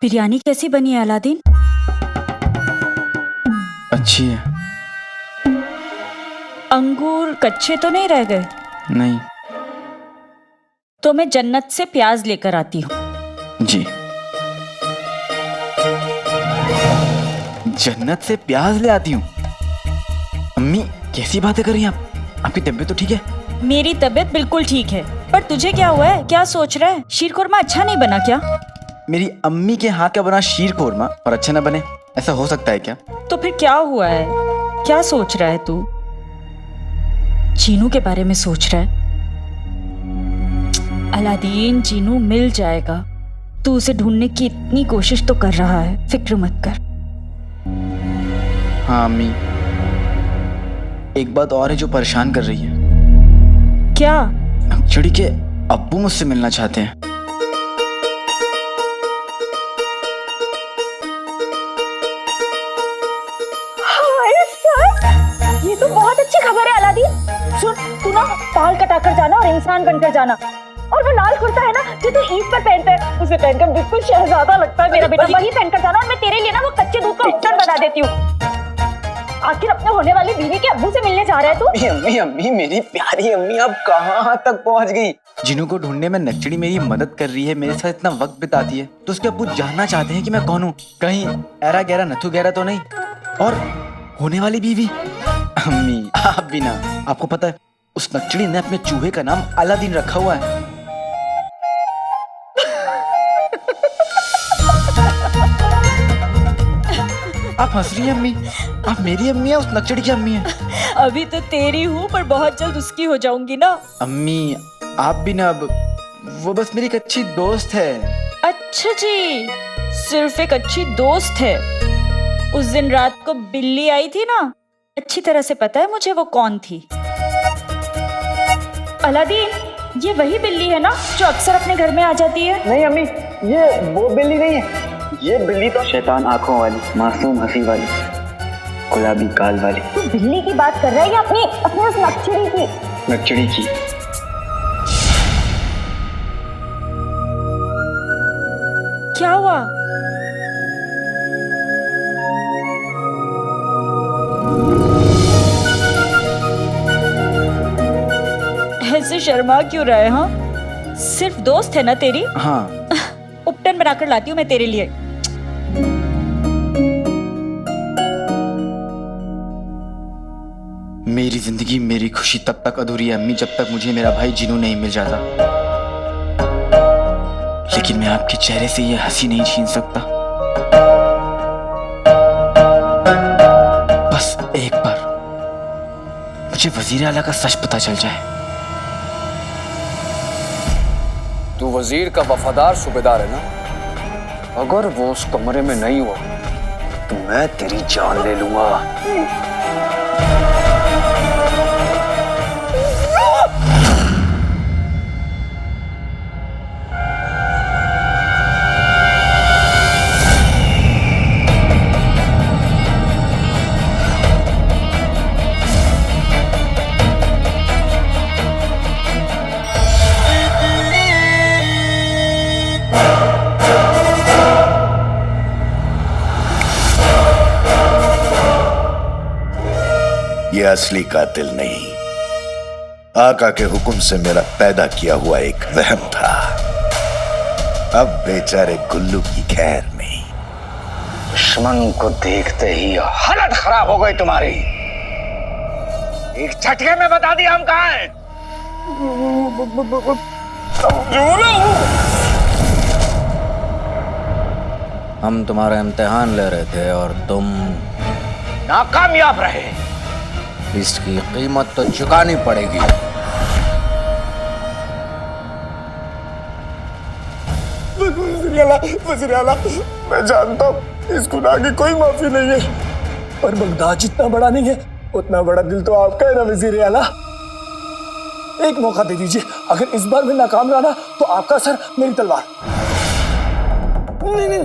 बिरयानी कैसी बनी है अलादीन? अच्छी है। अंगूर कच्चे तो नहीं रह गए? नहीं। तो मैं जन्नत से प्याज लेकर आती हूँ। जी। जन्नत से प्याज ले आती हूँ? अम्मी कैसी बातें कर रही हैं आप? आपकी तबीयत तो ठीक है? मेरी तबीयत बिल्कुल ठीक है, पर तुझे क्या हुआ है? क्या सोच रहा है? शीर खुरमा अच्छा नहीं बना क्या? मेरी अम्मी के हाथ का बना शीर कोरमा और अच्छा ना बने, ऐसा हो सकता है क्या? तो फिर क्या हुआ है? क्या सोच रहा है तू? चीनू के बारे में सोच रहा है? अलादीन, चीनू मिल जाएगा। तू उसे ढूंढने की इतनी कोशिश तो कर रहा है, फिक्र मत कर। हाँ अम्मी, एक बात और है जो परेशान कर रही है। क्या? चिड़ी के अब्बू मुझसे मिलना चाहते हैं। ये तो बहुत अच्छी खबर है अलादीन। सुन, तू ना बाल कटाकर जाना और इंसान बनकर जाना, और वो लाल कुर्ता है ना जो तू ईद पर पहनता है, उसे पहनकर बिल्कुल शहजादा लगता है मेरा बेटा। वही पहनकर जाना, और मैं तेरे लिए ना वो कच्चे दूध का उपटन बना देती हूँ। आखिर अपने होने वाली बीवी के अब्बू से मिलने जा रहा है तू? अम्मी अम्मी मेरी प्यारी अम्मी, आप कहाँ तक पहुँच गई? जिनू को ढूंढने में नक्चड़ी मेरी मदद कर रही है, मेरे साथ इतना वक्त बिताती है, तो उसके अब्बू जानना चाहते हैं कि मैं कौन हूँ। कहीं ऐरा गहरा नथु गहरा तो नहीं? और होने वाली बीवी? अम्मी आप भी ना, आपको पता है उस नक्चड़ी ने अपने चूहे का नाम अलादीन रखा हुआ है। आप हंस रही हैं अम्मी? आप मेरी अम्मी है, उस नक्चड़ी की अम्मी है? अभी तो तेरी हूँ, पर बहुत जल्द उसकी हो जाऊंगी ना। अम्मी आप भी ना, अब वो बस मेरी एक अच्छी दोस्त है। अच्छा जी, सिर्फ एक अच्छी दोस्त है। उस दिन रात को बिल्ली आई थी ना, अच्छी तरह से पता है मुझे वो कौन थी। अलादीन, ये वही बिल्ली है ना जो अक्सर अपने घर में आ जाती है? नहीं अम्मी, ये वो बिल्ली नहीं है। ये बिल्ली तो शैतान आंखों वाली, मासूम हंसी वाली, गुलाबी गाल वाली। तू बिल्ली की बात कर रहा है या अपनी उस नक्चड़ी की? नक्चड़ी की। क्या हुआ? ऐसे शर्मा क्यों रहे? हाँ, सिर्फ दोस्त है ना तेरी? हाँ। उपटन बनाकर लाती हूँ मैं तेरे लिए। मेरी जिंदगी, मेरी खुशी तब तक अधूरी है अम्मी, जब तक मुझे मेरा भाई जिनू नहीं मिल जाता। लेकिन मैं आपके चेहरे से ये हंसी नहीं छीन सकता। बस एक बार मुझे वजीर आला का सच पता चल जाए। तू वजीर का वफादार सूबेदार है ना? अगर वो उस कमरे में नहीं हुआ तो मैं तेरी जान ले लूंगा। ये असली कातिल नहीं, आका के हुक्म से मेरा पैदा किया हुआ एक वहम था। अब बेचारे गुल्लू की खैर नहीं। दुश्मन को देखते ही हालत खराब हो गई तुम्हारी। एक झटके में बता दिया हम कहाँ हैं। हम तुम्हारा इम्तिहान ले रहे थे और तुम नाकामयाब रहे। इसकी कीमत तो चुकानी पड़ेगी। वज़ीर आला, मैं जानता हूँ इस गुनाह की कोई माफी नहीं है, पर बगदाद जितना बड़ा नहीं है उतना बड़ा दिल तो आपका है ना वज़ीर आला। एक मौका दे दीजिए, अगर इस बार मैं नाकाम रहा ना तो आपका सर मेरी तलवार। नहीं नहीं,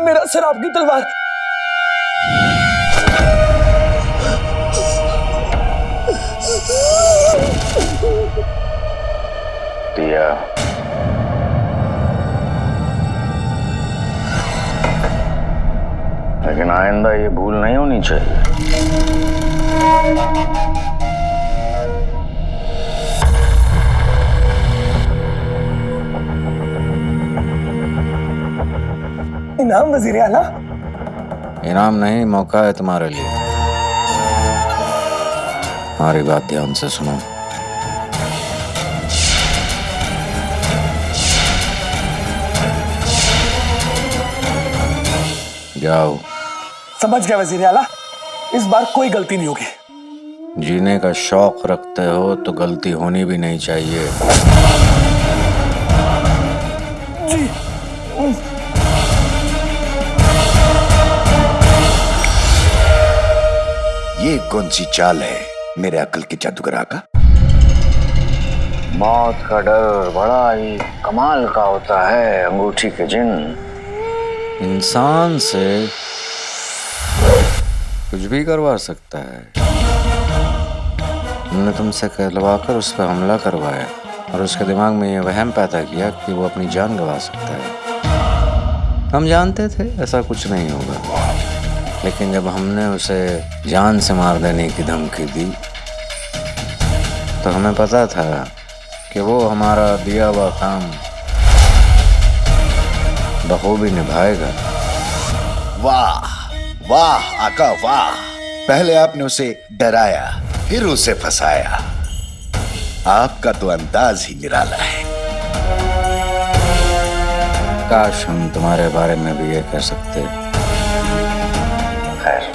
मेरा सर आपकी तलवार। दिया लेकिन आइंदा ये भूल नहीं होनी चाहिए। इनाम वजीर आला। इनाम नहीं, मौका है तुम्हारे लिए। हमारी बात ध्यान से सुनो। जाओ। समझ गया वजीर आला, इस बार कोई गलती नहीं होगी। जीने का शौक रखते हो तो गलती होनी भी नहीं चाहिए। जी। ये कौन सी चाल है मेरे अक्ल के जादूगर का? मौत का डर बड़ा ही कमाल का होता है अंगूठी के जिन। इंसान से कुछ भी करवा सकता है। हमने तुमसे कहलवा कर उस पर हमला करवाया और उसके दिमाग में ये वहम पैदा किया कि वो अपनी जान गंवा सकता है। हम जानते थे ऐसा कुछ नहीं होगा, लेकिन जब हमने उसे जान से मार देने की धमकी दी तो हमें पता था कि वो हमारा दिया हुआ काम बखूबी निभाएगा। वाह वाह आका वाह! पहले आपने उसे डराया, फिर उसे फंसाया। आपका तो अंदाज ही निराला है। काश हम तुम्हारे बारे में भी ये कह सकते। खैर,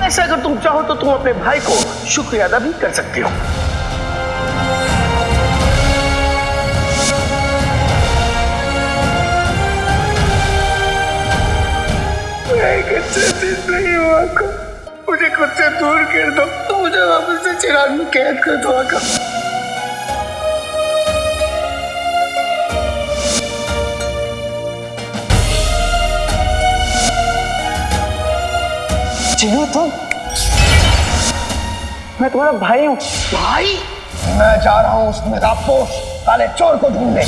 ऐसा अगर तुम चाहो तो तुम अपने भाई को शुक्रिया अदा भी कर सकती हो। नहीं हुआ को मुझे खुद से दूर कर दो, तो मुझे वापस से चिराग में कैद कर दो आका। चिन्हो तुम? मैं तुम्हारा भाई हूँ। भाई? मैं जा रहा हूँ उस नकाबपोश काले चोर को ढूंढने।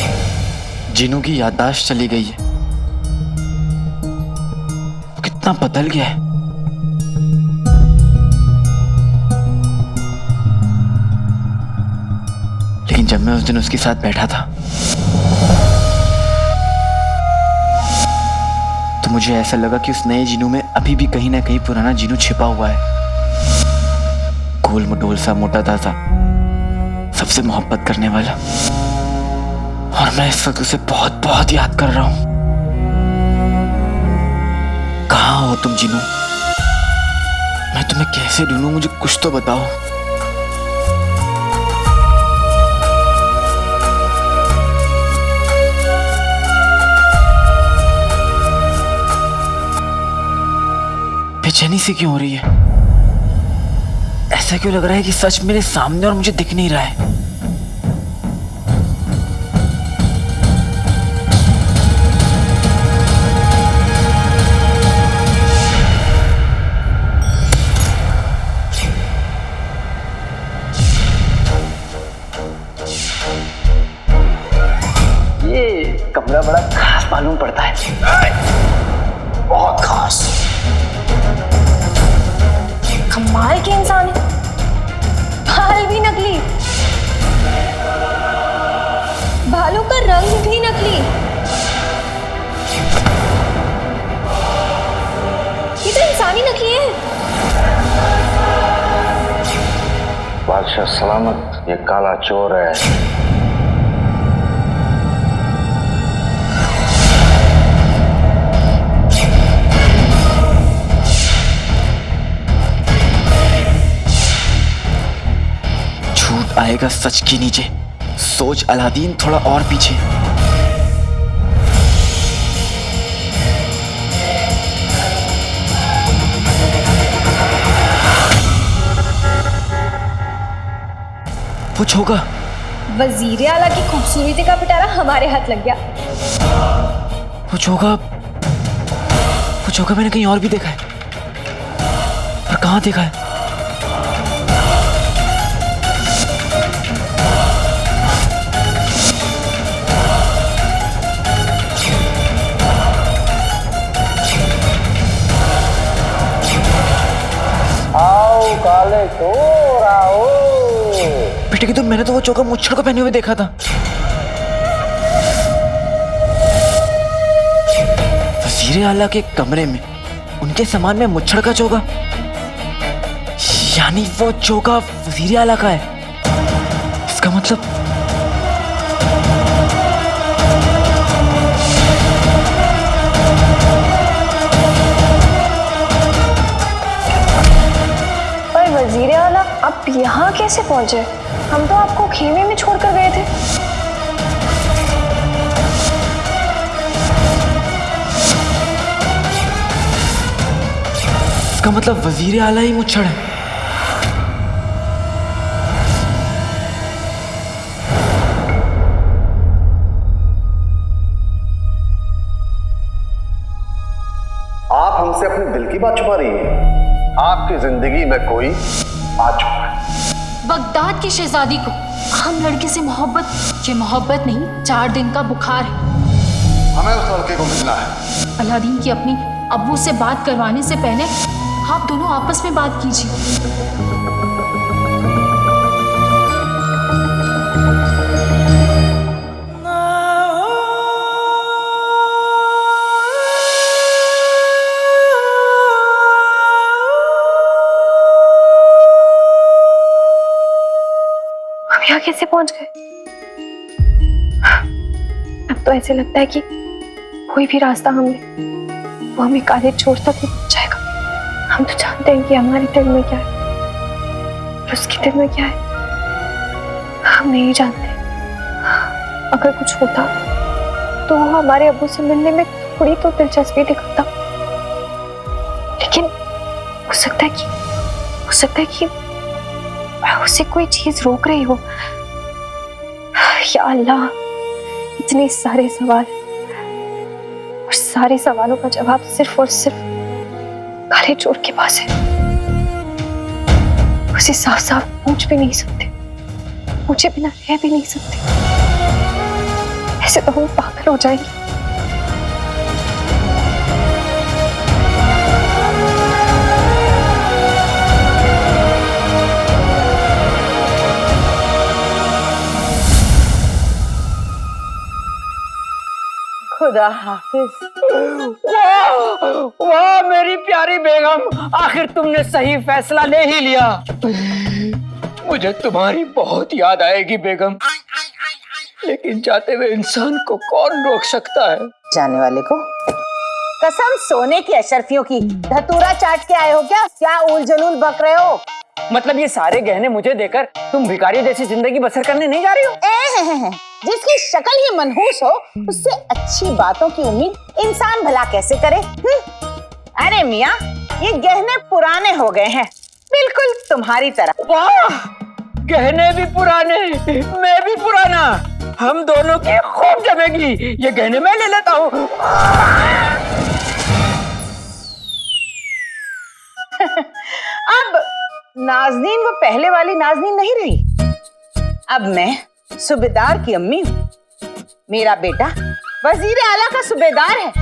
जिनू की याददाश्त चली गई है। वो कितना बदल गया है। लेकिन जब मैं उस दिन उसके साथ बैठा था तो मुझे ऐसा लगा कि उस नए जिनू में अभी भी कहीं ना कहीं पुराना जिनू छिपा हुआ है। गोल मटोल सा, मोटा ताजा, सबसे मोहब्बत करने वाला। और मैं इस वक्त उसे बहुत बहुत याद कर रहा हूं। कहाँ हो तुम जिनू? मैं तुम्हें कैसे ढूंढूं? मुझे कुछ तो बताओ। बेचैनी सी क्यों हो रही है? ऐसा क्यों लग रहा है कि सच मेरे सामने और मुझे दिख नहीं रहा है? ये कमरा बड़ा खास मालूम पड़ता है। बहुत खास। कमाल के इंसान है। बाल भी नकली, बालों का रंग भी नकली। ये तो इंसानी नकली है। बादशाह सलामत, ये काला चोर है। झूठ आएगा सच के नीचे। सोच अलादीन, थोड़ा और पीछे। कुछ होगा। वजीर आला की खूबसूरती का पिटारा हमारे हाथ लग गया। कुछ होगा। वो चौका मैंने कहीं और भी देखा है, पर कहाँ देखा है? आओ काले चोर आओ। बेटे की तो मैंने तो वो चौका मुच्छड़ को पहने हुए देखा था। वजीर आला के कमरे में उनके सामान में मुच्छड़ का चौका, यानी वो चौका वजीर आला का है। इसका मतलब वजीर आला आप यहाँ कैसे पहुंचे? हम तो आपको खेमे में छोड़कर गए थे। इसका मतलब वजीर आला ही मुच्छड़ है। आप हमसे अपने दिल की बात छुपा रही हैं। आपकी जिंदगी में कोई आ चुका है। बगदाद की शहजादी को हम लड़के से मोहब्बत, ये मोहब्बत नहीं 4 दिन का बुखार है। हमें उस लड़के को मिलना है। अलादीन की अपनी अब्बू से बात करवाने से पहले आप दोनों आपस में बात कीजिए। यहाँ कैसे पहुंच गए? अब तो ऐसे लगता है कि कोई भी रास्ता हमने वो हमें काले चोर तक ही पहुंचाएगा। हम तो जानते हैं कि हमारे दिल में क्या है और उसके दिल में क्या है हम नहीं जानते। अगर कुछ होता तो वो हमारे अब्बू से मिलने में थोड़ी तो दिलचस्पी दिखाता, लेकिन हो सकता है कि उसे कोई चीज रोक रही हो। या अल्लाह, इतने सारे सवाल और सारे सवालों का जवाब सिर्फ और सिर्फ काले चोर के पास है। उसे साफ साफ पूछ भी नहीं सकते, पूछे बिना रह भी नहीं सकते। ऐसे तो हम पागल हो जाएंगे। खुदा हाफिज। वाह मेरी प्यारी बेगम, आखिर तुमने सही फैसला ले ही लिया। मुझे तुम्हारी बहुत याद आएगी बेगम, लेकिन जाते हुए इंसान को कौन रोक सकता है? जाने वाले को कसम सोने की अशरफियों की, धतूरा चाट के आए हो क्या उल जलूल बक रहे हो? मतलब ये सारे गहने मुझे देकर तुम भिखारी जैसी जिंदगी बसर करने नहीं जा रही हो? जिसकी शक्ल ही मनहूस हो उससे अच्छी बातों की उम्मीद इंसान भला कैसे करे? अरे मियाँ, ये गहने पुराने हो गए हैं, बिल्कुल तुम्हारी तरह। वाह, गहने भी पुराने, मैं भी पुराना, हम दोनों की खूब जमेगी। ये गहने मैं ले लेता हूँ। अब नाज़नीन वो पहले वाली नाज़नीन नहीं रही। अब मैं सूबेदार की अम्मी हूँ, मेरा बेटा वजीर आला का सूबेदार है।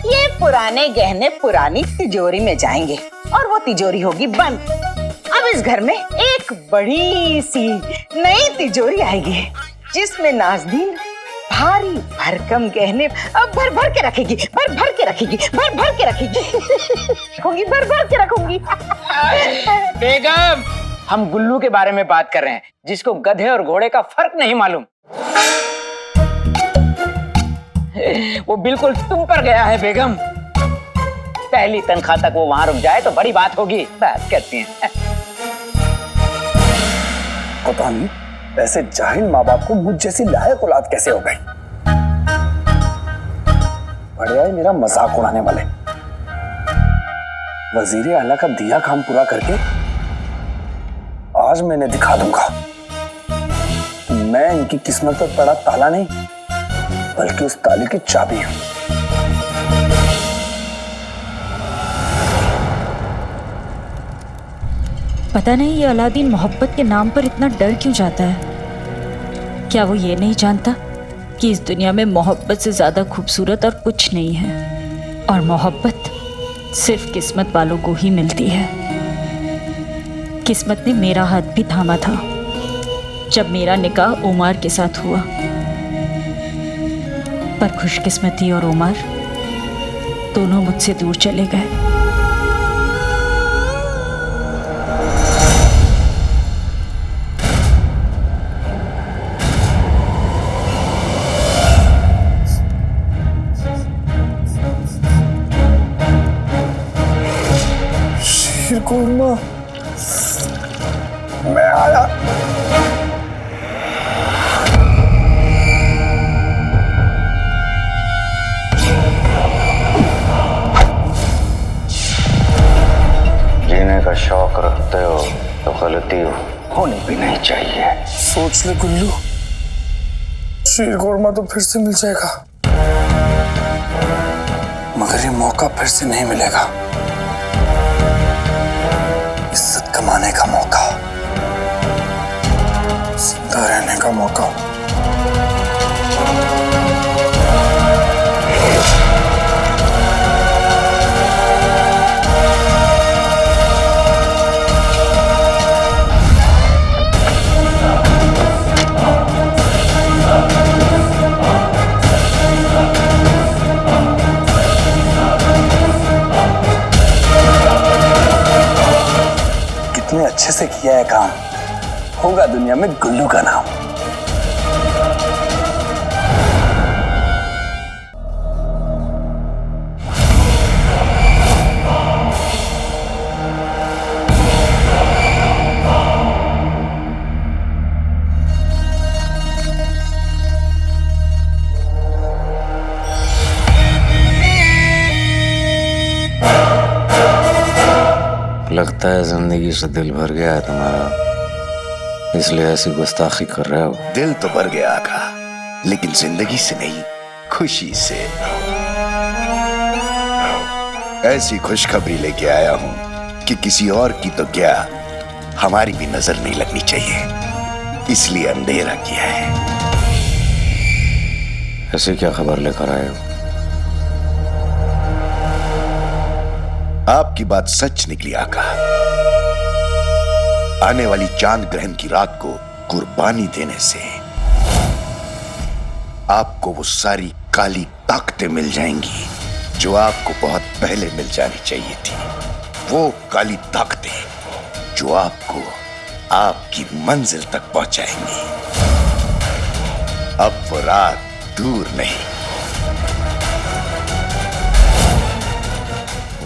ये पुराने गहने पुरानी तिजोरी में जाएंगे और वो तिजोरी होगी बंद। अब इस घर में एक बड़ी सी नई तिजोरी आएगी जिसमें नाज़नीन भारी भरकम गहने भर भर के रखेगी, भर भर के रखेगी, भर भर के रखेगी। भर भर के रखूंगी। बेगम, हम गुल्लू के बारे में बात कर रहे हैं, जिसको गधे और घोड़े का फर्क नहीं मालूम। वो बिल्कुल तुम पर गया है बेगम। पहली तनख्वाह तक वो वहां रुक जाए तो बड़ी बात होगी। बात करती हैं। पता नहीं ऐसे जाहिल माँ बाप को मुझ जैसी लायक औलाद कैसे हो गई। बड़े आए मेरा मजाक उड़ाने वाले। वजीर आला का दिया काम पूरा करके आज मैंने दिखा दूंगा मैं इनकी किस्मत पर पड़ा ताला नहीं, बल्कि उस ताले की चाबी हूं। पता नहीं ये अलादीन मोहब्बत के नाम पर इतना डर क्यों जाता है। क्या वो ये नहीं जानता कि इस दुनिया में मोहब्बत से ज्यादा खूबसूरत और कुछ नहीं है, और मोहब्बत सिर्फ किस्मत वालों को ही मिलती है। किस्मत ने मेरा हाथ भी थामा था जब मेरा निकाह उमर के साथ हुआ, पर खुशकिस्मती और उमर दोनों मुझसे दूर चले गए। शीरकुरमा, मैं आया। जीने का शौक रखते हो तो गलती होनी भी नहीं चाहिए। सोच ले गुल्लू, शीरकुरमा तो फिर से मिल जाएगा, मगर ये मौका फिर से नहीं मिलेगा। इज्जत कमाने का मौका, जिंदा रहने का मौका। कितने अच्छे से किया है काम, होगा दुनिया में गुल्लू का नाम। लगता है जिंदगी से दिल भर गया है तुम्हारा, इसलिए ऐसी गुस्ताखी कर रहे हो। दिल तो भर गया आका, लेकिन जिंदगी से नहीं, खुशी से। ऐसी खुशखबरी लेके आया हूं कि किसी और की तो क्या, हमारी भी नजर नहीं लगनी चाहिए, इसलिए अंधेरा किया है। ऐसी क्या खबर लेकर आए हो? आपकी बात सच निकली आका। आने वाली चांद ग्रहण की रात को कुर्बानी देने से आपको वो सारी काली ताकतें मिल जाएंगी जो आपको बहुत पहले मिल जानी चाहिए थी। वो काली ताकतें जो आपको आपकी मंजिल तक पहुंचाएंगी। अब वो रात दूर नहीं।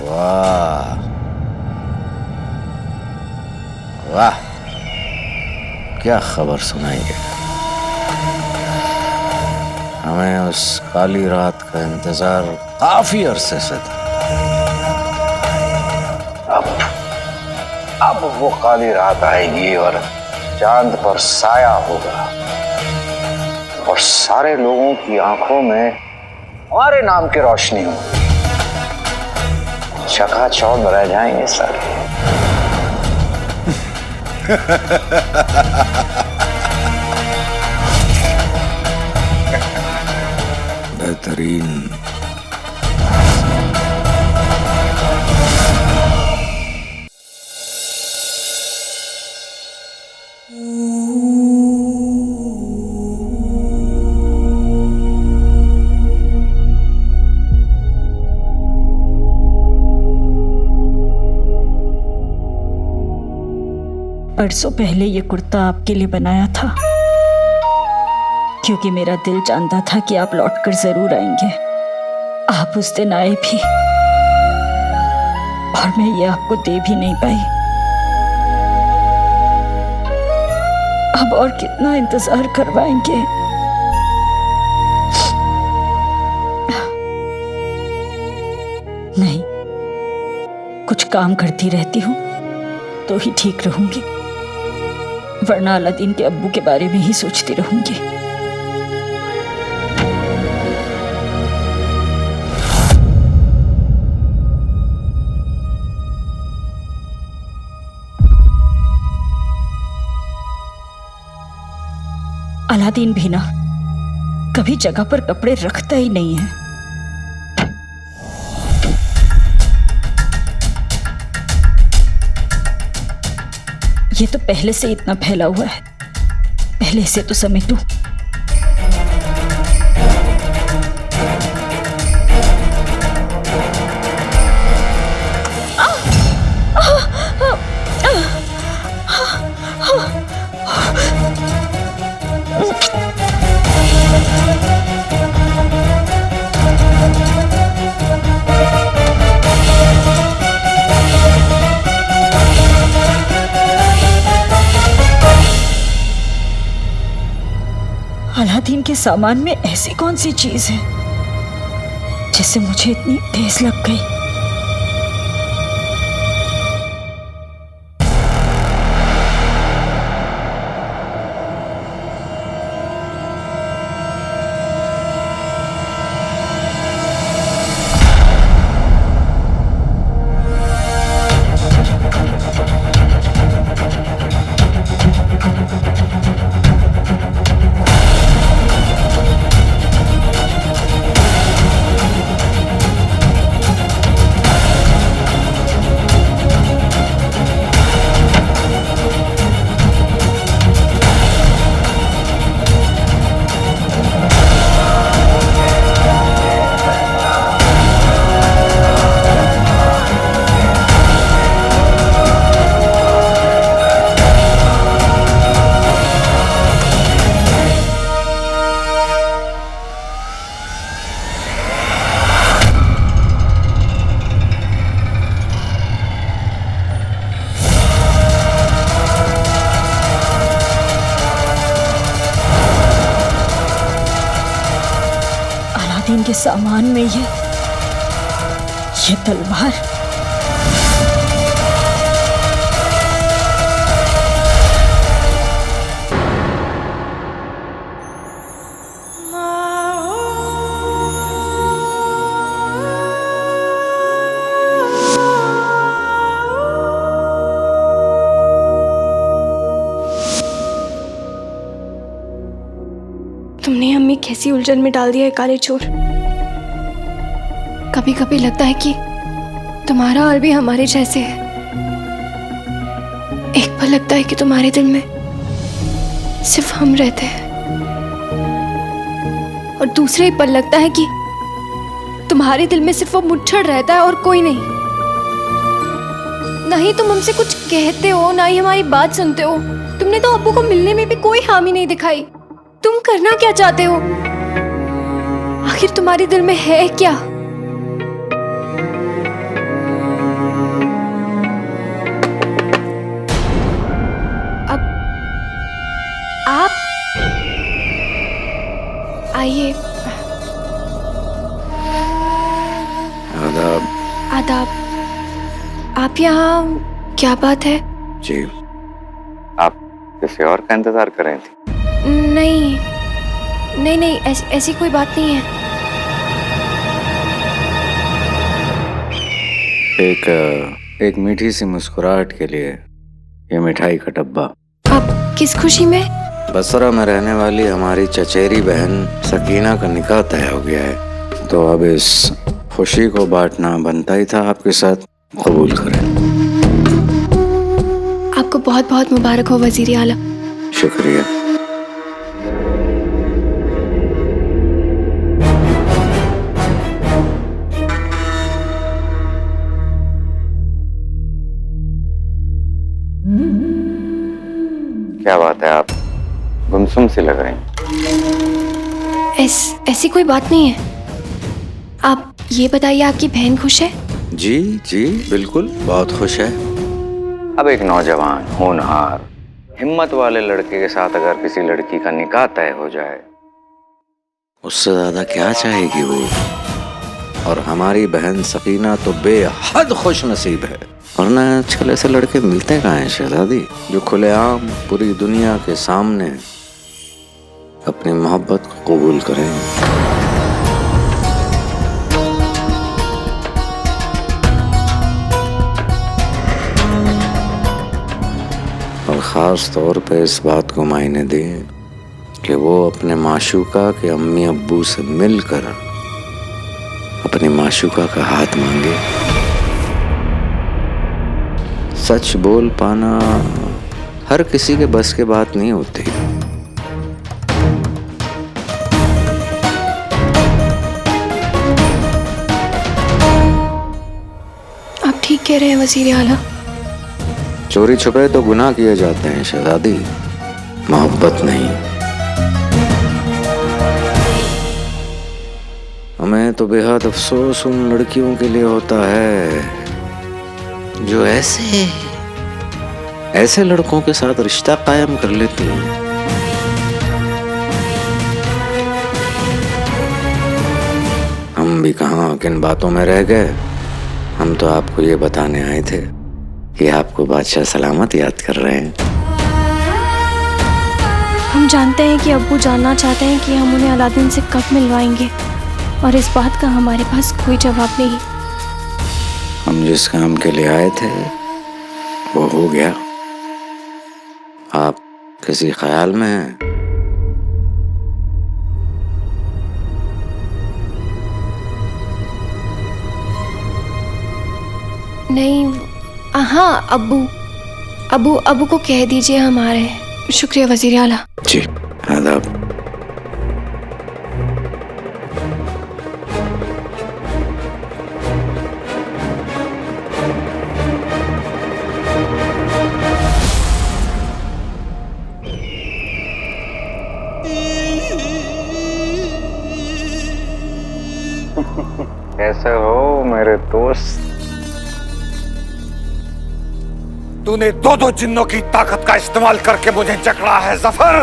वाह वाह, क्या खबर सुनाई है। हमें उस काली रात का इंतजार काफी अरसे से था। अब वो काली रात आएगी और चांद पर साया होगा और सारे लोगों की आंखों में हमारे नाम की रोशनी होगी। चकाचौंध रह जाएंगे सारे। बेहतरीन। परसों पहले ये कुर्ता आपके लिए बनाया था क्योंकि मेरा दिल जानता था कि आप लौटकर जरूर आएंगे। आप उस दिन आए भी और मैं ये आपको दे भी नहीं पाई। अब और कितना इंतजार करवाएंगे? नहीं, कुछ काम करती रहती हूँ तो ही ठीक रहूंगी, वरना अलादीन के अब्बू के बारे में ही सोचती रहूंगी। अलादीन भी ना कभी जगह पर कपड़े रखता ही नहीं है। ये तो पहले से इतना फैला हुआ है, पहले से तो समेटू। अलादीन के सामान में ऐसी कौन सी चीज है जिससे मुझे इतनी ठेस लग गई? अलादीन के सामान में ये तलवार। तुमने अम्मी कैसी उलझन में डाल दिया है काले चोर। कभी कभी लगता है कि तुम्हारा हाल भी हमारे जैसे है। एक पल लगता है कि तुम्हारे दिल में सिर्फ हम रहते हैं, और दूसरे ही पल लगता है कि तुम्हारे दिल में सिर्फ वो मुच्छड़ रहता है और कोई नहीं। ना ही तुम हमसे कुछ कहते हो, ना ही हमारी बात सुनते हो। तुमने तो अब्बू को मिलने में भी कोई हामी नहीं दिखाई। तुम करना क्या चाहते हो? आखिर तुम्हारे दिल में है क्या? अब आप आइए। आदाब। आदाब। आप यहाँ क्या बात है? जी, आप किसी और का इंतजार कर रही थी? नहीं नहीं नहीं, ऐसी कोई बात नहीं है। एक मीठी सी मुस्कुराहट के लिए ये मिठाई का डब्बा। आप किस खुशी में? बसरा में रहने वाली हमारी चचेरी बहन सकीना का निकाह तय हो गया है, तो अब इस खुशी को बांटना बनता ही था आपके साथ। कबूल करें। आपको बहुत बहुत मुबारक हो वजीर आला। शुक्रिया। क्या बात है, आप गुमसुम सी लग रही हैं। ऐसी कोई बात नहीं है। आप ये बताइए, आपकी बहन खुश है? जी जी बिल्कुल, बहुत खुश है। अब एक नौजवान होनहार हिम्मत वाले लड़के के साथ अगर किसी लड़की का निकाह तय हो जाए, उससे ज्यादा क्या चाहेगी वो। और हमारी बहन सकीना तो बेहद खुश नसीब है। वरना आजकल ऐसे लड़के मिलते कहाँ हैं शहजादी, जो खुलेआम पूरी दुनिया के सामने अपनी मोहब्बत को कबूल करें। और ख़ास तौर पे इस बात को मायने दें कि वो अपने माशूका के अम्मी अब्बू से मिलकर अपने माशूका का हाथ मांगे। सच बोल पाना हर किसी के बस के बात नहीं होती। आप ठीक कह रहे हैं वजीर आला। चोरी छुपे तो गुनाह किए जाते हैं शहजादी, मोहब्बत नहीं। हमें तो बेहद अफसोस उन लड़कियों के लिए होता है जो ऐसे लड़कों के साथ रिश्ता कायम कर लेती हैं। हम भी कहाँ किन बातों में रह गए। हम तो आपको ये बताने आए थे कि आपको बादशाह सलामत याद कर रहे हैं। हम जानते हैं कि अब्बू जानना चाहते हैं कि हम उन्हें अलादीन से कब मिलवाएंगे, और इस बात का हमारे पास कोई जवाब नहीं। हम जिस काम के लिए आए थे वो हो गया। आप किसी ख्याल में हैं? नहीं, हाँ अब्बू को कह दीजिए हमारे। शुक्रिया वजीर आला। जी आदाब। कैसे हो मेरे दोस्त? तूने दो जिन्नों की ताकत का इस्तेमाल करके मुझे जकड़ा है जफर।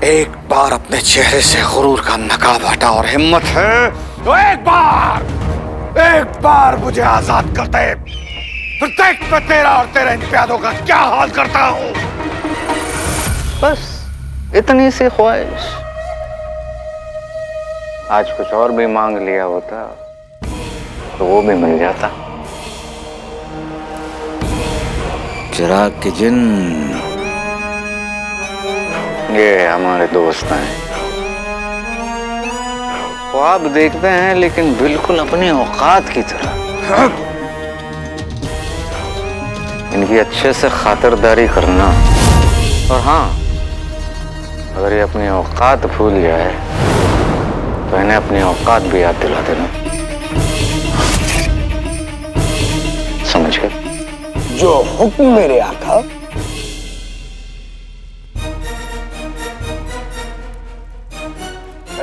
एक बार अपने चेहरे से गुरूर का नकाब हटा और हिम्मत है तो एक बार मुझे आजाद कर दे। फिर देख मैं तेरा और तेरे इन प्यादों का क्या हाल करता हूं। बस इतनी सी ख्वाहिश। आज कुछ और भी मांग लिया होता तो वो भी मिल जाता। चिराग के जिन्न ये हमारे दोस्त हैं। ख्वाब देखते हैं लेकिन बिल्कुल अपनी औकात की तरह। इनकी अच्छे से खातिरदारी करना, और हाँ अगर ये अपनी औकात भूल जाए तो इन्हें अपनी औकात भी याद दिला देना। समझ गए? जो हुक्म मेरे आका।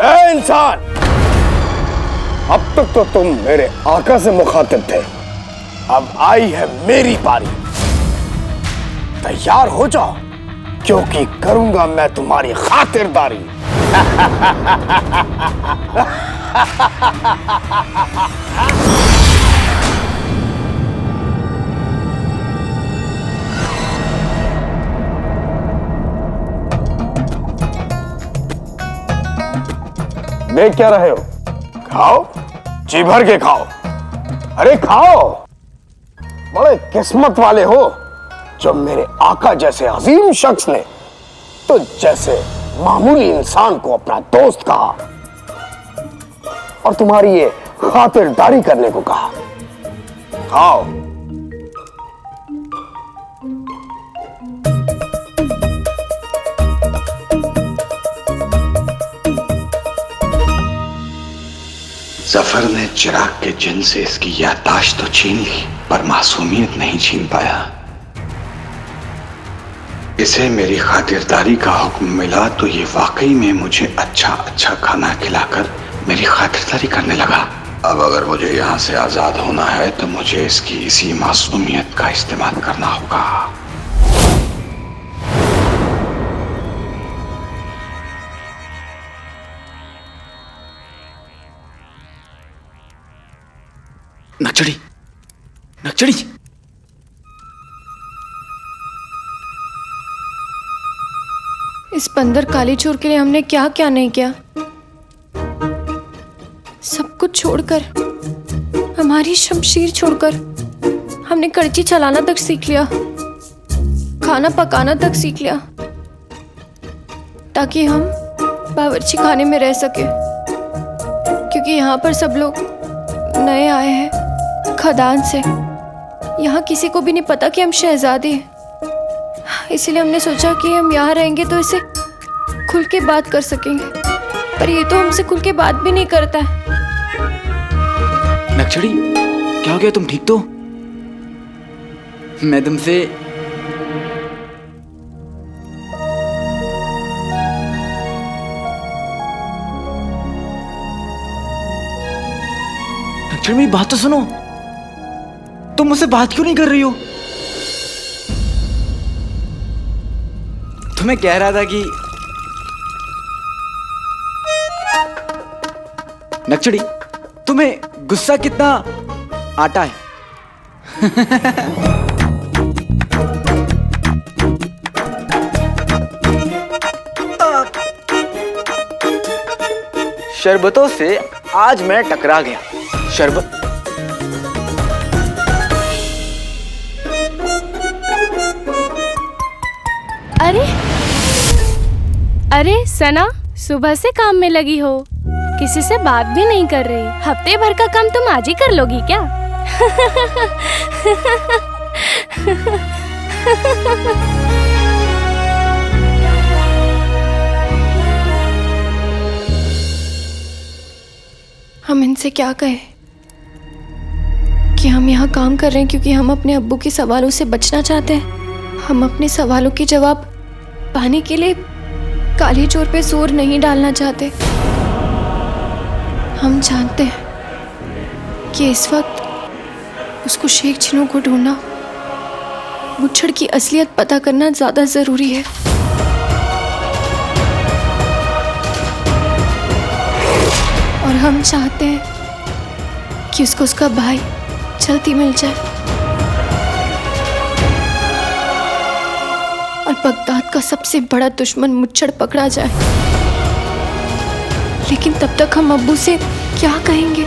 ए इंसान, अब तक तो तुम मेरे आका से मुखातिब थे, अब आई है मेरी बारी। तैयार हो जाओ क्योंकि करूंगा मैं तुम्हारी खातिरदारी। देख क्या रहे हो? खाओ, जी भर के खाओ। अरे खाओ। बड़े किस्मत वाले हो जो मेरे आका जैसे अजीम शख्स ने तो जैसे मामूली इंसान को अपना दोस्त कहा और तुम्हारी ये खातिरदारी करने को कहा। खाओ। जफर ने चिराग के जिन से इसकी याददाश्त तो छीन ली पर मासूमियत नहीं छीन पाया। इसे मेरी खातिरदारी का हुक्म मिला तो ये वाकई में मुझे अच्छा अच्छा खाना खिलाकर मेरी खातिरदारी करने लगा। अब अगर मुझे यहाँ से आजाद होना है तो मुझे इसकी इसी मासूमियत का इस्तेमाल करना होगा। नक्चड़ी, नक्चड़ी। इस बंदर काली चोर के लिए हमने क्या क्या नहीं किया। सब कुछ छोड़कर, हमारी शमशीर छोड़कर हमने कर्ची चलाना तक सीख लिया, खाना पकाना तक सीख लिया, ताकि हम बावर्ची खाने में रह सके, क्योंकि यहाँ पर सब लोग नए आए हैं खदान से। यहाँ किसी को भी नहीं पता कि हम शहजादे हैं, इसीलिए हमने सोचा कि हम यहाँ रहेंगे तो इसे खुल के बात कर सकेंगे, पर ये तो हमसे खुल के बात भी नहीं करता है। नक्सड़ी, क्या हो गया? तुम ठीक तो? मैं तुमसे नक्सड़ी, मेरी बात तो सुनो। तुम मुझसे बात क्यों नहीं कर रही हो? तुम्हें कह रहा था कि नक्सड़ी, तुम्हें गुस्सा कितना आता है? शरबतों से आज मैं टकरा गया। शरबत अरे सना, सुबह से काम में लगी हो, किसी से बात भी नहीं कर रही। हफ्ते भर का काम तुम आज ही कर लोगी क्या? हम इनसे क्या कहें कि हम यहाँ काम कर रहे हैं क्योंकि हम अपने अब्बू के सवालों से बचना चाहते हैं। हम अपने सवालों के जवाब पाने के लिए काले चोर पे जोर नहीं डालना चाहते। हम जानते हैं कि इस वक्त उसको शेख चिन्हों को ढूंढना, मुच्छड़ की असलियत पता करना ज्यादा जरूरी है। और हम चाहते हैं कि उसको उसका भाई जल्दी मिल जाए और बगदाद का सबसे बड़ा दुश्मन मुच्छड़ पकड़ा जाए। लेकिन तब तक हम अब्बू से क्या कहेंगे?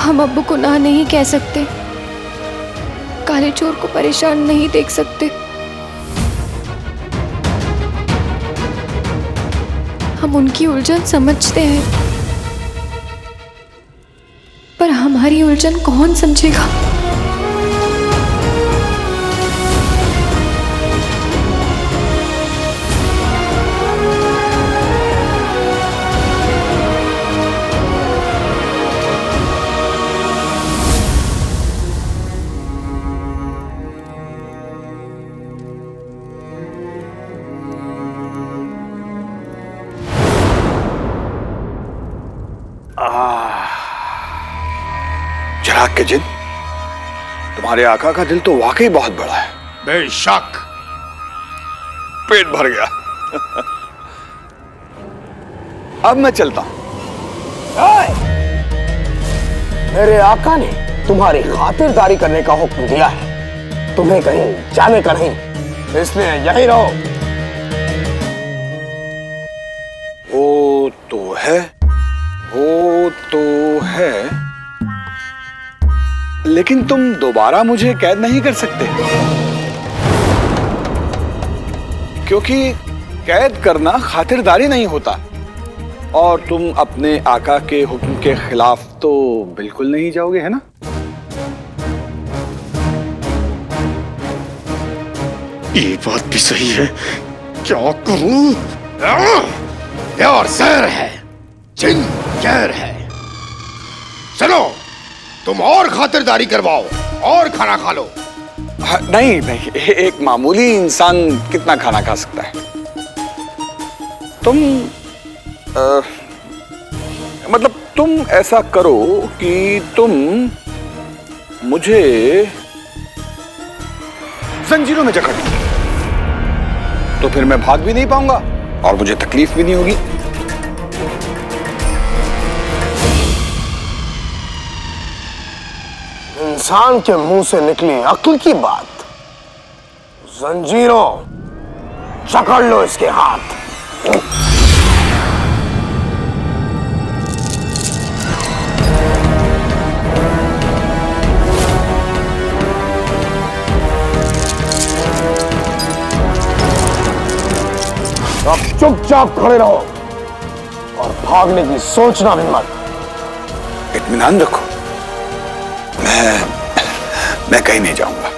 हम अब्बू को ना नहीं कह सकते, काले चोर को परेशान नहीं देख सकते। हम उनकी उलझन समझते हैं, पर हमारी उलझन कौन समझेगा? चिराग के जिन, तुम्हारे आका का दिल तो वाकई बहुत बड़ा है। बेशक, पेट भर गया। अब मैं चलता हूं। मेरे आका ने तुम्हारी खातिरदारी करने का हुक्म दिया है, तुम्हें कहीं जाने का नहीं, इसलिए यहीं रहो। वो तो है, वो तो है, लेकिन तुम दोबारा मुझे कैद नहीं कर सकते, क्योंकि कैद करना खातिरदारी नहीं होता, और तुम अपने आका के हुक्म के खिलाफ तो बिल्कुल नहीं जाओगे, है ना? ये बात भी सही है, क्या करूं? प्यार जहर है, जिन जहर है। चलो, तुम और खातिरदारी करवाओ और खाना खा लो। नहीं नहीं, एक मामूली इंसान कितना खाना खा सकता है? तुम मतलब तुम ऐसा करो कि तुम मुझे जंजीरों में जकड़ लो, तो फिर मैं भाग भी नहीं पाऊंगा और मुझे तकलीफ भी नहीं होगी। इंसान के मुंह से निकली अक्ल की बात, जंजीरों, जकड़ लो इसके हाथ। चुपचाप खड़े रहो और भागने की सोचना भी मत। इत्मीनान रखो, मैं कहीं नहीं जाऊंगा।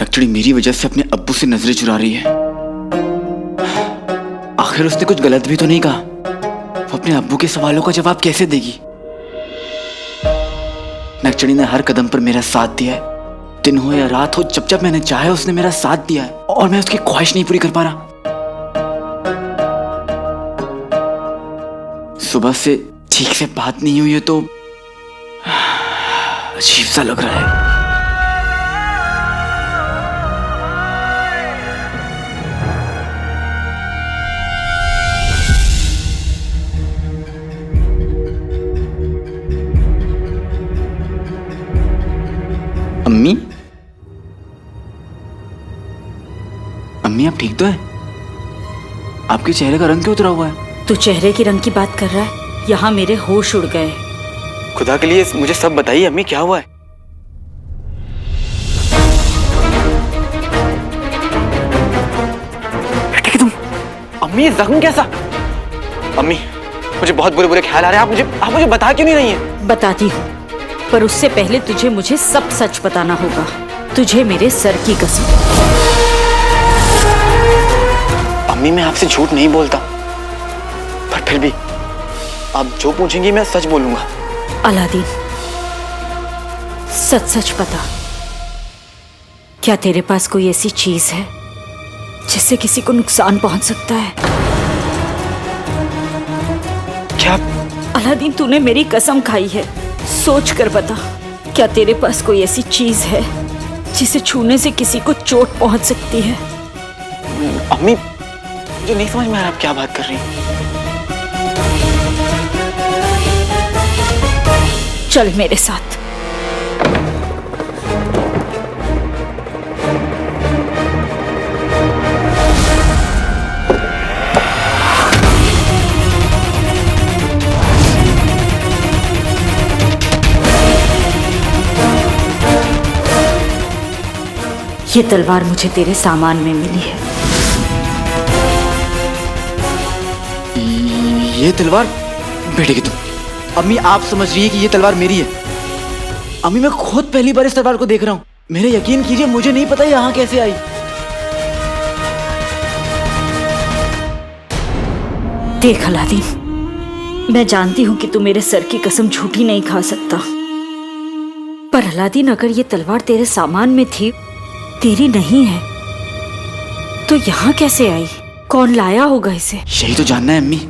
नक्चड़ी मेरी वजह से अपने अब्बू से नजरें चुरा रही है। आखिर उसने कुछ गलत भी तो नहीं कहा। वो अपने अब्बू के सवालों का जवाब कैसे देगी? नक्चड़ी ने हर कदम पर मेरा साथ दिया है। दिन हो या रात हो, जब जब मैंने चाहा उसने मेरा साथ दिया है और मैं उसकी ख्वाहिश नहीं पूरी कर पा रहा। सुबह से ठीक से बात नहीं हुई है तो अजीब सा लग रहा है। अम्मी, अम्मी आप ठीक तो है? आपके चेहरे का रंग क्यों उतरा हुआ है? तू चेहरे के रंग की बात कर रहा है? यहाँ मेरे होश उड़ गए। खुदा के लिए मुझे सब बताइए अम्मी, क्या हुआ है? ठीक है तुम? अम्मी ये जख्म कैसा? अम्मी मुझे बहुत बुरे बुरे ख्याल आ रहे हैं। आप मुझे बता क्यों नहीं रही हैं? बताती हूँ, पर उससे पहले तुझे मुझे सब सच बताना होगा। तुझे मेरे सर की कसम। अम्मी मैं आपसे झूठ नहीं बोलता, पर फिर भी आप जो पूछेंगी मैं सच बोलूंगा। अलादीन, सच सच बता, क्या तेरे पास कोई ऐसी चीज है जिससे किसी को नुकसान पहुंच सकता है? क्या? अलादीन तूने मेरी कसम खाई है, सोच कर बता, क्या तेरे पास कोई ऐसी चीज है जिसे छूने से किसी को चोट पहुंच सकती है? अम्मी मुझे नहीं समझ में आ रहा आप क्या बात कर रही हैं। चल मेरे साथ। ये तलवार मुझे तेरे सामान में मिली है। ये तलवार बेटे की तुम? अम्मी आप समझ रही है कि ये तलवार मेरी है? अम्मी मैं खुद पहली बार इस तलवार को देख रहा हूँ। मेरे यकीन कीजिए मुझे नहीं पता यहाँ कैसे आई। देख अलादीन, मैं जानती हूँ कि तू मेरे सर की कसम झूठी नहीं खा सकता, पर अलादीन अगर ये तलवार तेरे सामान में थी, तेरी नहीं है, तो यहाँ कैसे आई? कौन लाया होगा इसे? यही तो जानना है अम्मी।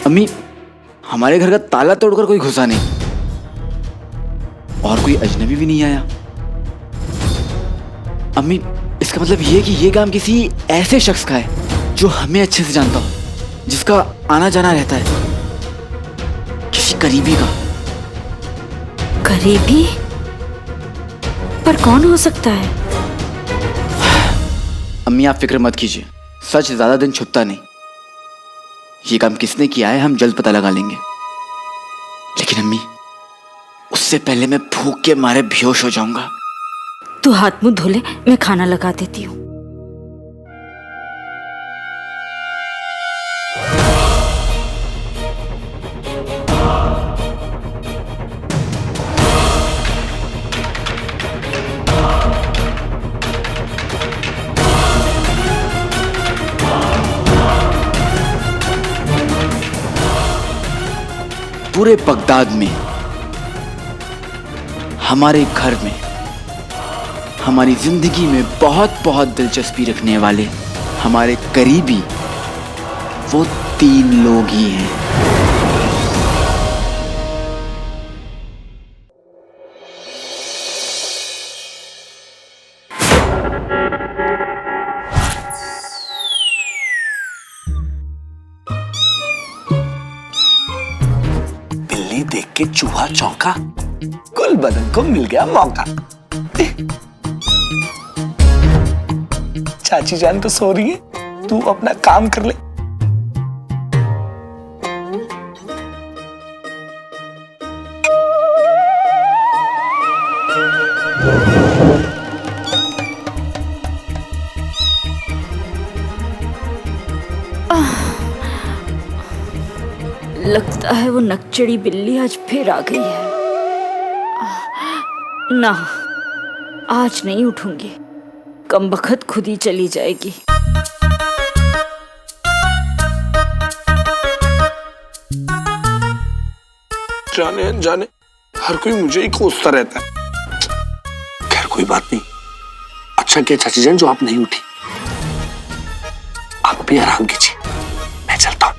अम्मी हमारे घर का ताला तोड़कर कोई घुसा नहीं और कोई अजनबी भी नहीं आया। अम्मी इसका मतलब ये कि ये काम किसी ऐसे शख्स का है जो हमें अच्छे से जानता हो, जिसका आना जाना रहता है, किसी करीबी का। करीबी? पर कौन हो सकता है? अम्मी आप फिक्र मत कीजिए, सच ज्यादा दिन छुपता नहीं। ये काम किसने किया है हम जल्द पता लगा लेंगे। लेकिन अम्मी उससे पहले मैं भूख के मारे बेहोश हो जाऊंगा। तू हाथ मुंह धो ले, मैं खाना लगा देती हूँ। पूरे बगदाद में, हमारे घर में, हमारी जिंदगी में बहुत बहुत दिलचस्पी रखने वाले हमारे करीबी वो 3 लोग ही हैं। बिल्ली देख के चूहा चौंका, कुल बदन को मिल गया मौका। चाची जान तो सो रही है, तू अपना काम कर ले। लगता है वो नकचड़ी बिल्ली आज फिर आ गई है। ना, आज नहीं उठूंगी, कमबख्त खुद ही चली जाएगी। जाने अनजाने हर कोई मुझे ही कोसता रहता है। खैर कोई बात नहीं, अच्छा किया चाची जान जो आप नहीं उठी। आप भी आराम कीजिए, मैं चलता हूँ।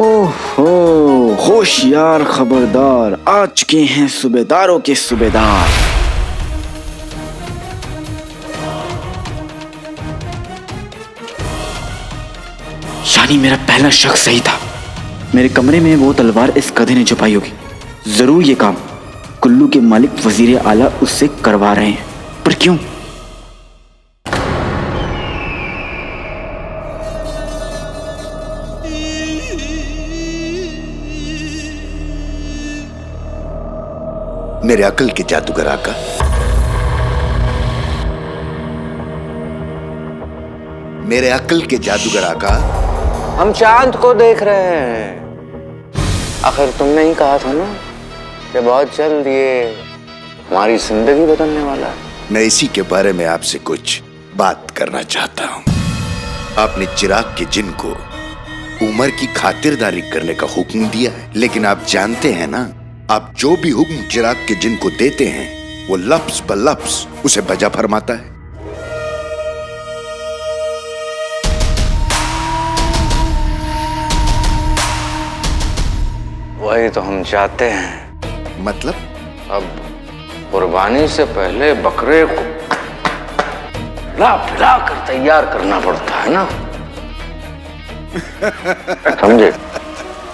ओहो, होशियार खबरदार, आ चुके हैं सूबेदारों के सूबेदार। यानी मेरा पहला शक सही था। मेरे कमरे में वो तलवार इस गधे ने छुपाई होगी। जरूर ये काम कुल्लू के मालिक वजीर आला उससे करवा रहे हैं, पर क्यों? मेरे अकल के जादूगर आका, मेरे अकल के जादूगर आका, हम चांद को देख रहे हैं। आखिर तुमने ही कहा था ना कि बहुत जल्द ये हमारी जिंदगी बदलने वाला है। मैं इसी के बारे में आपसे कुछ बात करना चाहता हूं। आपने चिराग के जिन को उमर की खातिरदारी करने का हुक्म दिया है, लेकिन आप जानते हैं ना, आप जो भी हुक्म चिराग के जिन को देते हैं वो लफ्ज ब लफ्ज उसे बजा फरमाता है। वही तो हम चाहते हैं। मतलब? अब कुर्बानी से पहले बकरे को ला पिला कर तैयार करना पड़ता है ना। समझे?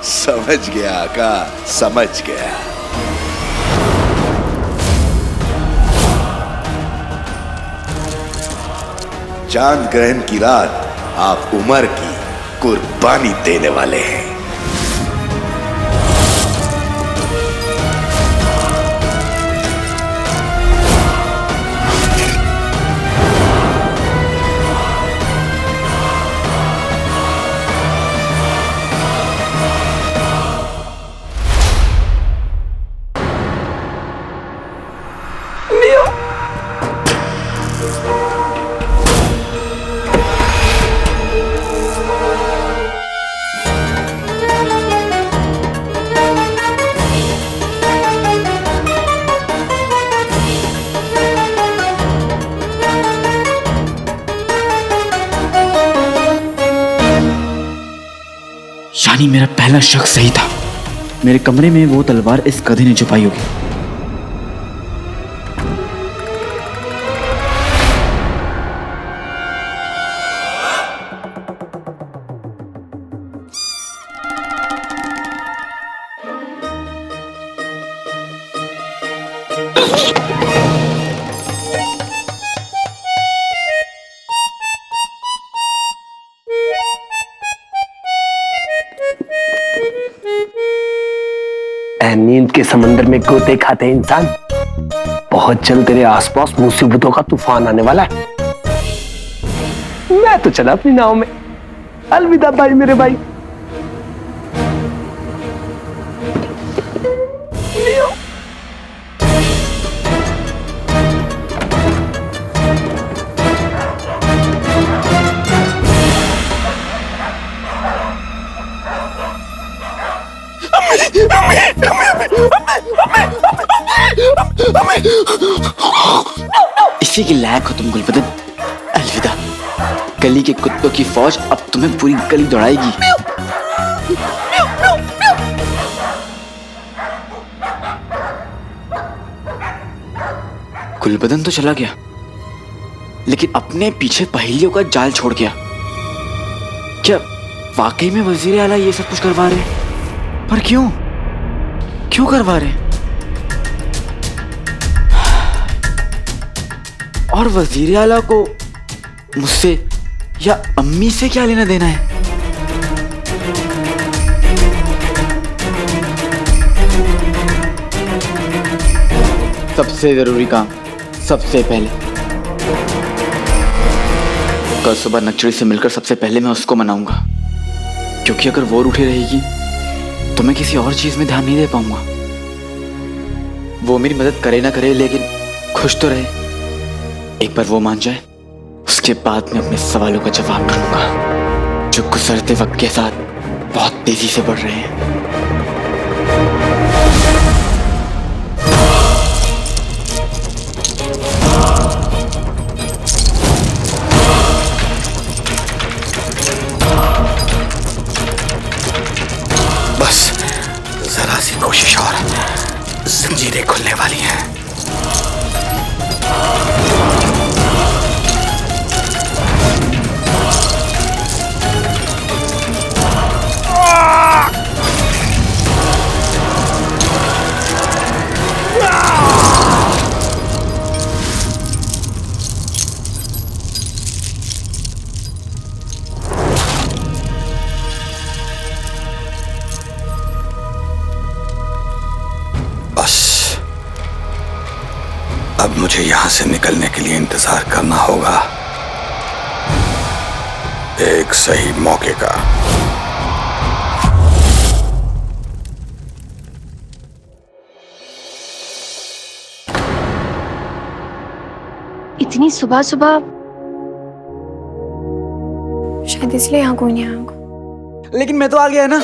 समझ गया आका, समझ गया। चांद ग्रहण की रात आप उमर की कुर्बानी देने वाले हैं। यानी मेरा पहला शक सही था। मेरे कमरे में वो तलवार इस गधे ने छुपाई होगी। नींद के समंदर में गोते खाते इंसान, बहुत जल्द तेरे आसपास मुसीबतों का तूफान आने वाला है। मैं तो चला अपनी नाव में, अलविदा भाई मेरे भाई। इसी के लायक हो तुम गुलबदन। अलविदा। गली के कुत्तों की फौज अब तुम्हें पूरी गली दौड़ाएगी। गुलबदन तो चला गया, लेकिन अपने पीछे पहेलियों का जाल छोड़ गया। क्या वाकई में वजीर आला ये सब कुछ करवा रहे? पर क्यों? क्यों करवा रहे? और वजीर आला को मुझसे या अम्मी से क्या लेना देना है? सबसे जरूरी काम सबसे पहले। कल सुबह नक्चड़ी से मिलकर सबसे पहले मैं उसको मनाऊंगा, क्योंकि अगर वो रूठी रहेगी तो मैं किसी और चीज में ध्यान नहीं दे पाऊंगा। वो मेरी मदद करे ना करे, लेकिन खुश तो रहे। एक बार वो मान जाए, उसके बाद मैं अपने सवालों का जवाब ढूंढूंगा, जो गुजरते वक्त के साथ बहुत तेजी से बढ़ रहे हैं। बस जरा सी कोशिश और जंजीरें खुलने वाली हैं। अब मुझे यहां से निकलने के लिए इंतजार करना होगा एक सही मौके का। इतनी सुबह सुबह शायद इसलिए यहाँ कोई नहीं आया। लेकिन मैं तो आ गया ना।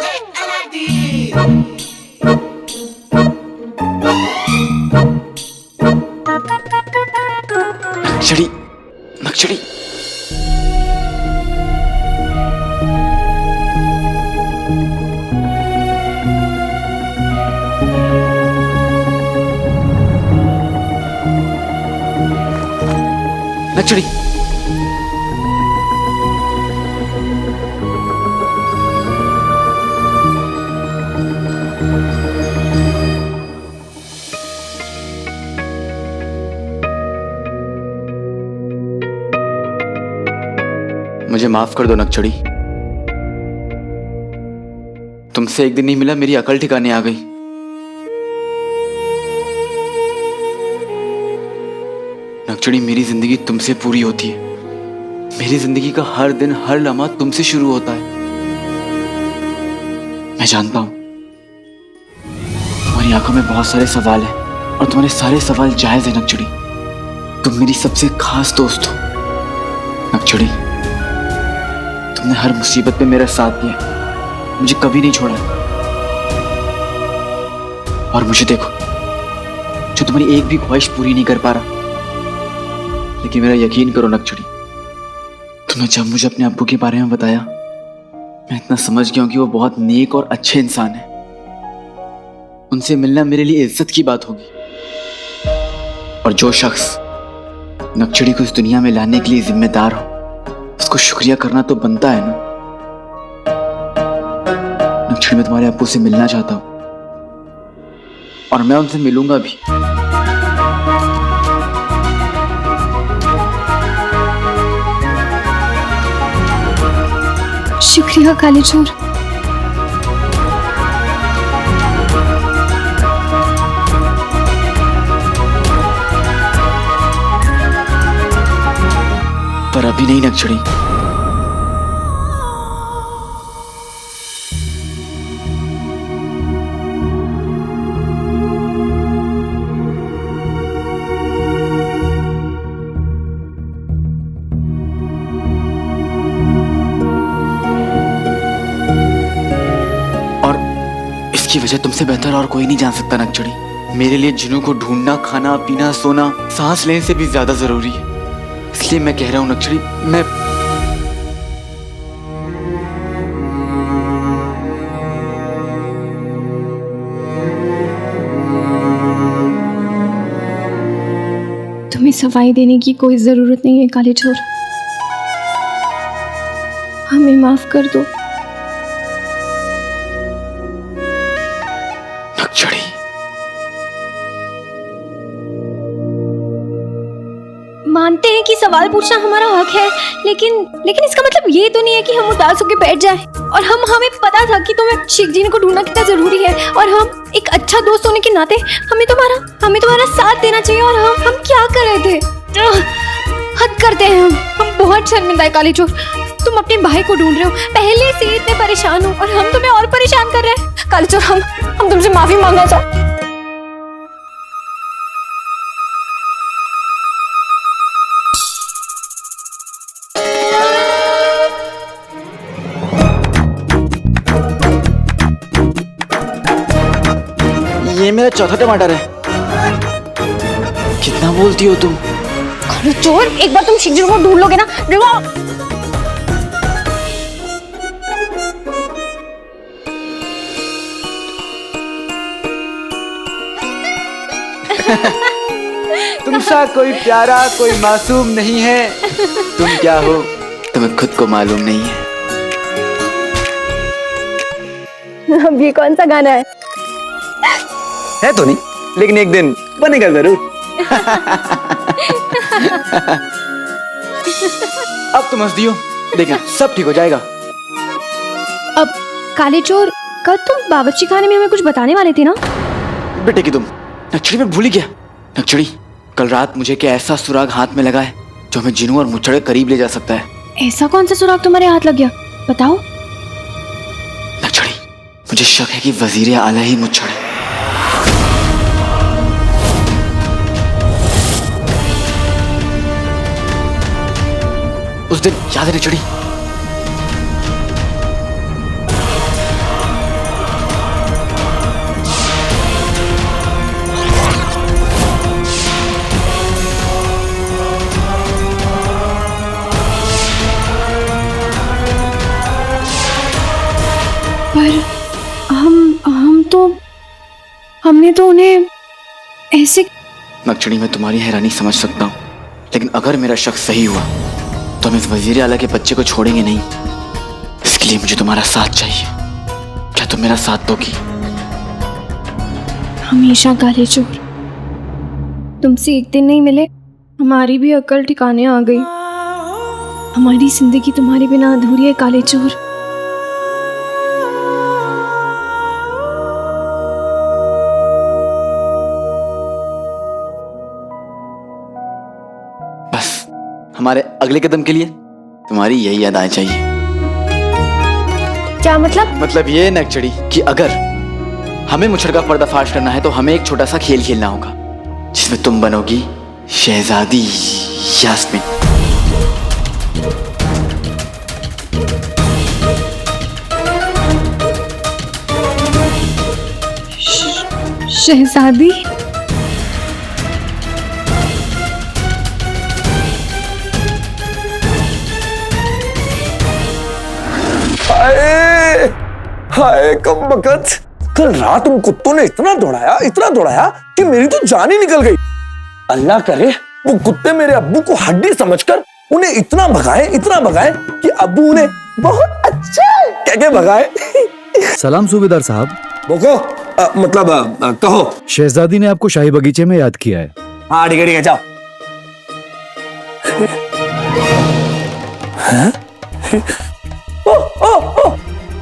नक्चड़ी, नक्चड़ी। नक्चड़ी। मुझे माफ कर दो नक्चड़ी। तुमसे एक दिन नहीं मिला, मेरी अकल ठिकाने आ गई। नक्चड़ी, मेरी जिंदगी तुमसे पूरी होती है। मेरी जिंदगी का हर दिन हर लम्हा तुमसे शुरू होता है। मैं जानता हूं तुम्हारी आंखों में बहुत सारे सवाल हैं, और तुम्हारे सारे सवाल जायज है नक्चड़ी। तुम मेरी सबसे खास दोस्त हो नक्चड़ी। तुमने हर मुसीबत में मेरा साथ दिया, मुझे कभी नहीं छोड़ा। और मुझे देखो, जो तुम्हारी एक भी ख्वाहिश पूरी नहीं कर पा रहा। लेकिन मेरा यकीन करो नक्चड़ी, तुमने जब मुझे अपने अब्बू के बारे में बताया, मैं इतना समझ गया हूं कि वो बहुत नेक और अच्छे इंसान है। उनसे मिलना मेरे लिए इज्जत की बात होगी। और जो शख्स नक्चड़ी को इस दुनिया में लाने के लिए जिम्मेदार हो, उसको शुक्रिया करना तो बनता है ना। नक्चड़ी, मैं तुम्हारे अब्बू से मिलना चाहता हूं, और मैं उनसे मिलूंगा भी। शुक्रिया कालीचोर। पर अभी नहीं नक्चड़ी। की वजह तुमसे बेहतर और कोई नहीं जान सकता नक्चड़ी। मेरे लिए जिनू को ढूंढना, खाना पीना, सोना, सांस लेने से भी ज्यादा जरूरी है। इसलिए मैं कह रहा हूँ नक्चड़ी, मैं तुम्हें सफाई देने की कोई जरूरत नहीं है काले चोर। हमें माफ कर दो। नक्चड़ी, मानते हैं कि सवाल पूछना हमारा हक है, लेकिन इसका मतलब ये तो नहीं है कि हम उदास होकर बैठ जाएं। और हमें पता था कि तुम्हें शेख जी को ढूंढना कितना जरूरी है, और हम एक अच्छा दोस्त होने के नाते हमें तुम्हारा साथ देना चाहिए। और हम क्या कर रहे थे? हद करते हैं हम बहुत शर्मिंदा है काली चोर। तुम अपने भाई को ढूंढ रहे हो, पहले से इतने परेशान हो, और हम तुम्हें और परेशान कर रहे हैं। काली चोर, हम तुमसे माफी मांगना चाहते हैं। ये मेरा चौथा टमाटर है। कितना बोलती हो तुम? काले चोर, एक बार तुम शेख जी को ढूंढ लोगे ना, देखो। तुम सा कोई प्यारा, कोई मासूम नहीं है। तुम क्या हो तुम्हें खुद को मालूम नहीं है। अब ये कौन सा गाना है? है तो नहीं, लेकिन एक दिन बनेगा जरूर। अब तुम हंस दियो, देखना सब ठीक हो जाएगा। अब काले चोर, कल तुम बावर्ची खाने में हमें कुछ बताने वाले थे ना? बेटे की तुम नक्चड़ी में भूल ही गया। नक्चड़ी, कल रात मुझे क्या ऐसा सुराग हाथ में लगा है जो हमें जिनू और मुच्छड़ के करीब ले जा सकता है। ऐसा कौन सा सुराग तुम्हारे हाथ लग गया, बताओ। नक्चड़ी, मुझे शक है कि वजीर आला ही मुच्छड़ है। उस दिन याद है नक्चड़ी? पर हमने तो उन्हें ऐसे। नक्चड़ी, मैं तुम्हारी हैरानी समझ सकता हूँ, लेकिन अगर मेरा शक सही हुआ तो हम इस वजीर आला के बच्चे को छोड़ेंगे नहीं। इसके लिए मुझे तुम्हारा साथ चाहिए। क्या तुम मेरा साथ दोगी? हमेशा काले चोर, तुमसे एक दिन नहीं मिले, हमारी भी अकल ठिकाने आ गई। हमारी जिंदगी तुम्हारे बिना अधूरी है काले चोर। हमारे अगले कदम के लिए तुम्हारी यही यादें चाहिए। क्या मतलब? मतलब ये नक्चड़ी कि अगर हमें मुच्छड़ का पर्दाफाश करना है तो हमें एक छोटा सा खेल खेलना होगा जिसमें तुम बनोगी शहजादी यास्मीन। शहजादी? हाय हाय कमबख्त, कल रात उन कुत्तों ने इतना दौड़ाया कि मेरी तो जान ही निकल गई। अल्लाह करे वो कुत्ते मेरे अब्बू को हड्डी समझकर उन्हें इतना भगाए कि अब्बू उन्हें बहुत अच्छे कह के भगाए। सलाम सूबेदार साहब। बोको मतलब कहो। शहजादी ने आपको शाही बगीचे में याद किया है। हाँ ठीक है जाओ।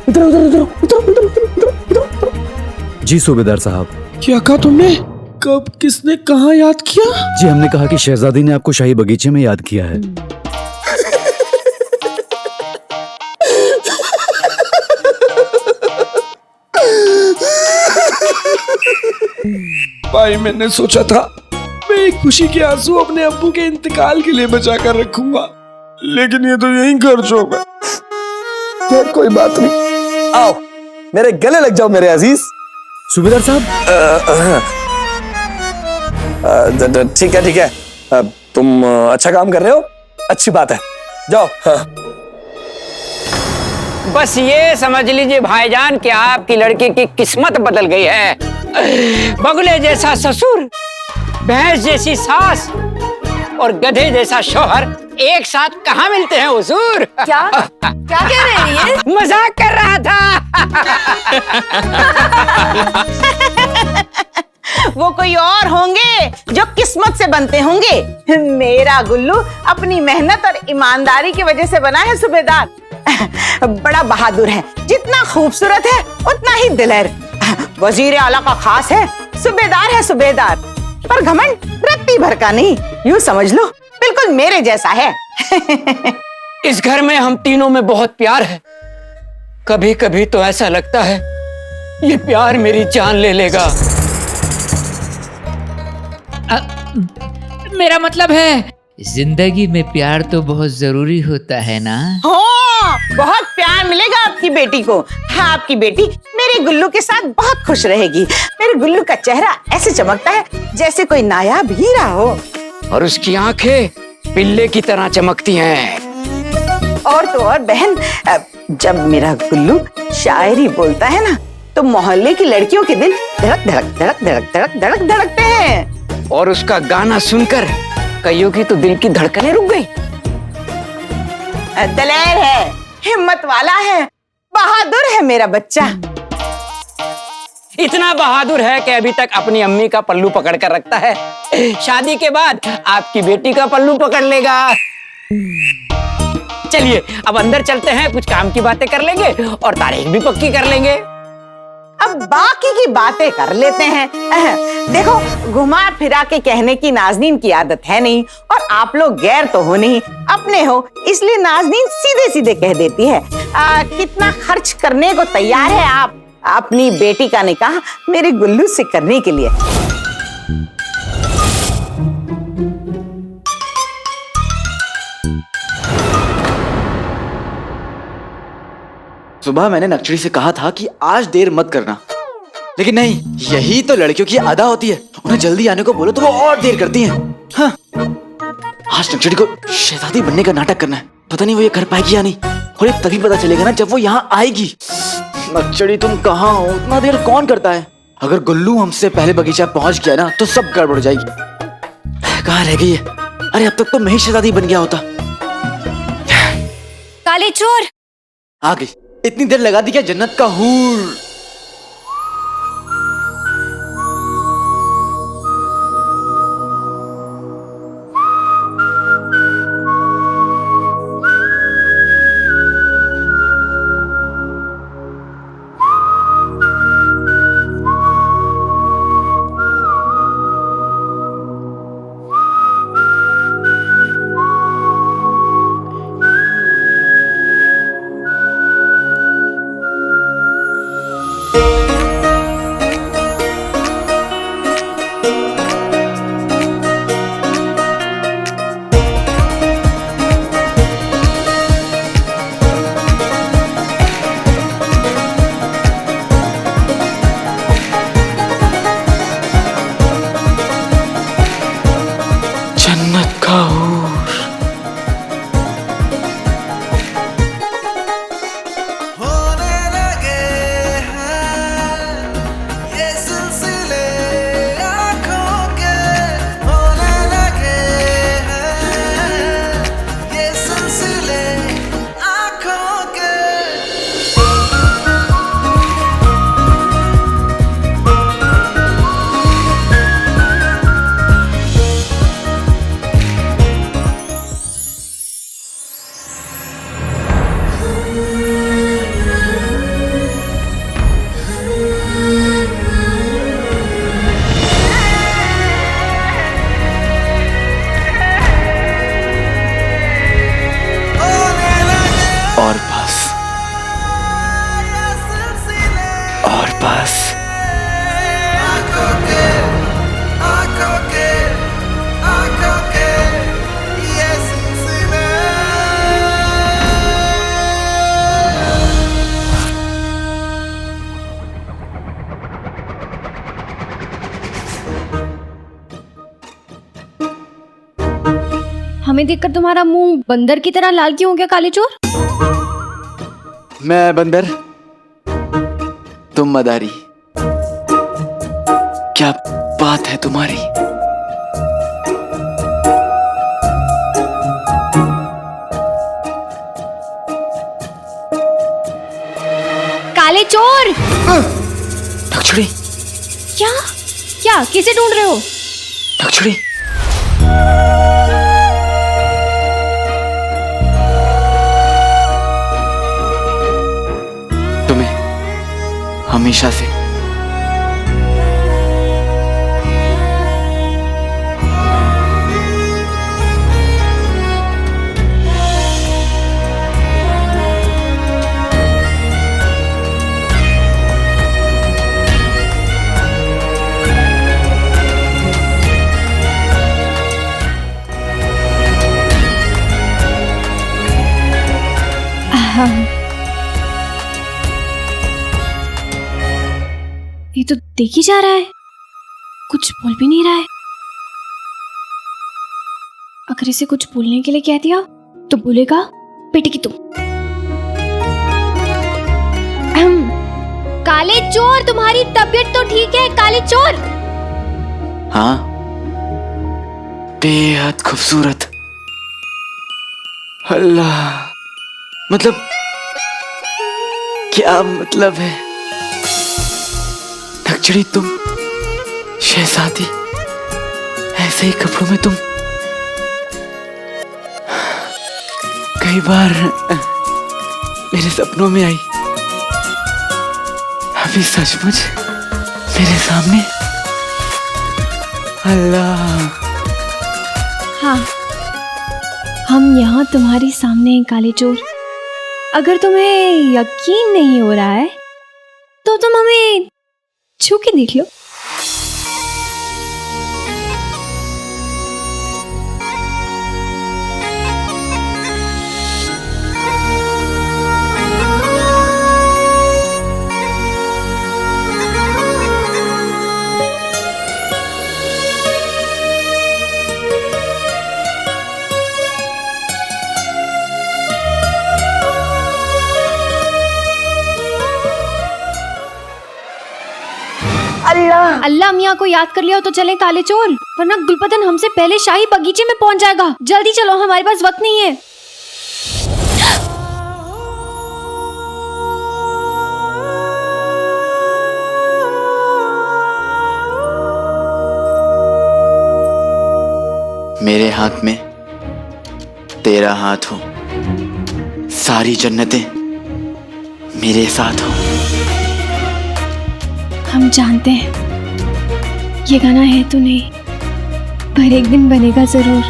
इधर। जी सूबेदार साहब। क्या कहा तुमने? कब, किसने, कहाँ याद किया? जी हमने कहा कि शहजादी ने आपको शाही बगीचे में याद किया है। भाई मैंने सोचा था मैं खुशी के आंसू अपने अब्बू के इंतकाल के लिए बचा कर रखूंगा, लेकिन ये तो यहीं खर्च होगा। खैर कोई बात नहीं, आओ मेरे गले लग जाओ मेरे अजीज। सूबेदार साहब। ठीक है ठीक है, तुम अच्छा काम कर रहे हो, अच्छी बात है, जाओ। हाँ। बस ये समझ लीजिए भाईजान कि आपकी लड़की की किस्मत बदल गई है। बगुले जैसा ससुर, भैंस जैसी सास और गधे जैसा शौहर एक साथ कहाँ मिलते हैं हुजूर? क्या क्या कह रहे हैं ये? मजाक कर रहा था। वो कोई और होंगे जो किस्मत से बनते होंगे। मेरा गुल्लू अपनी मेहनत और ईमानदारी की वजह से बना है सूबेदार। बड़ा बहादुर है, जितना खूबसूरत है उतना ही दिलेर। वजीर आला का खास है, सूबेदार है सूबेदार, पर घमंड रत्ती भर का नहीं, यूं समझ लो बिल्कुल मेरे जैसा है। इस घर में हम तीनों में बहुत प्यार है। कभी कभी तो ऐसा लगता है ये प्यार मेरी जान ले लेगा। मेरा मतलब है जिंदगी में प्यार तो बहुत जरूरी होता है ना। हाँ, बहुत प्यार मिलेगा आपकी बेटी को। हाँ, आपकी बेटी मेरे गुल्लू के साथ बहुत खुश रहेगी। मेरे गुल्लू का चेहरा ऐसे चमकता है जैसे कोई नायाब हीरा हो, और उसकी आंखें पिल्ले की तरह चमकती हैं। और तो और बहन, जब मेरा गुल्लू शायरी बोलता है ना तो मोहल्ले की लड़कियों के दिल धड़क धड़क धड़क धड़क धड़क धड़क धड़कते हैं। और उसका गाना सुनकर कईयों की तो दिल की धड़कनें रुक गई। दलेर है, हिम्मत वाला है, बहादुर है मेरा बच्चा। इतना बहादुर है कि अभी तक अपनी अम्मी का पल्लू पकड़ कर रखता है। शादी के बाद आपकी बेटी का पल्लू पकड़ लेगा। चलिए अब अंदर चलते हैं, कुछ काम की बातें कर लेंगे और तारीख भी पक्की कर लेंगे। अब बाकी की बातें कर लेते हैं। देखो, घुमा फिरा के कहने की नाज़नीन की आदत है नहीं, और आप लोग गैर तो हो नहीं, अपने हो, इसलिए नाज़नीन सीधे सीधे कह देती है। कितना खर्च करने को तैयार है आप अपनी बेटी का निकाह मेरे गुल्लू से करने के लिए? सुबह मैंने नक्शड़ी से कहा था कि आज देर मत करना, लेकिन नहीं, यही तो लड़कियों की अदा होती है। उन्हें जल्दी आने को बोलो तो वो और देर करती हैं। हाँ, आज नक्शड़ी को शहजादी बनने का नाटक करना है। पता नहीं वो ये कर पाएगी या नहीं, और ये तभी पता चलेगा ना जब वो यहाँ आएगी। नक्शड़ी तुम कहाँ हो? इतना देर कौन करता है? अगर गुल्लू हमसे पहले बगीचा पहुंच गया ना तो सब गड़बड़ हो जाएगी। कहाँ रह गई है? अरे अब तक तो मैं ही शहजादी बन गया होता। काले चोर आ गई। इतनी देर लगा दी क्या जन्नत का हूर? हमें देखकर तुम्हारा मुंह बंदर की तरह लाल क्यों हो गया काले चोर? मैं बंदर, तुम मदारी। क्या बात है तुम्हारी? काले चोर! नक्षड़ी, क्या क्या किसे ढूंढ रहे हो? नक्षड़ी, तुम्हें हमेशा से ये तो देख ही जा रहा है, कुछ बोल भी नहीं रहा है। अगर इसे कुछ बोलने के लिए कह दिया तो बोलेगा पिटेगी तुम। काले चोर, तुम्हारी तबीयत तो ठीक है? काले चोर। हाँ, बेहद खूबसूरत। अल्लाह, मतलब क्या मतलब है? नक्षड़ी, तुम शहजादी, ऐसे ही कपड़ों में तुम कई बार मेरे सपनों में आई, अभी सचमुच मेरे सामने। अल्लाह। हाँ, हम यहाँ तुम्हारी सामने हैं काले चोर। अगर तुम्हें यकीन नहीं हो रहा है तो तुम हमें छू के देख लो। अल्लाह मियाँ को याद कर लिया हो तो चलें काले चोर, वरना गुलबदन हमसे पहले शाही बगीचे में पहुंच जाएगा। जल्दी चलो, हमारे पास वक्त नहीं है। मेरे हाथ में तेरा हाथ हो, सारी जन्नतें मेरे साथ हो। हम जानते हैं ये गाना है तो नहीं, पर एक दिन बनेगा जरूर।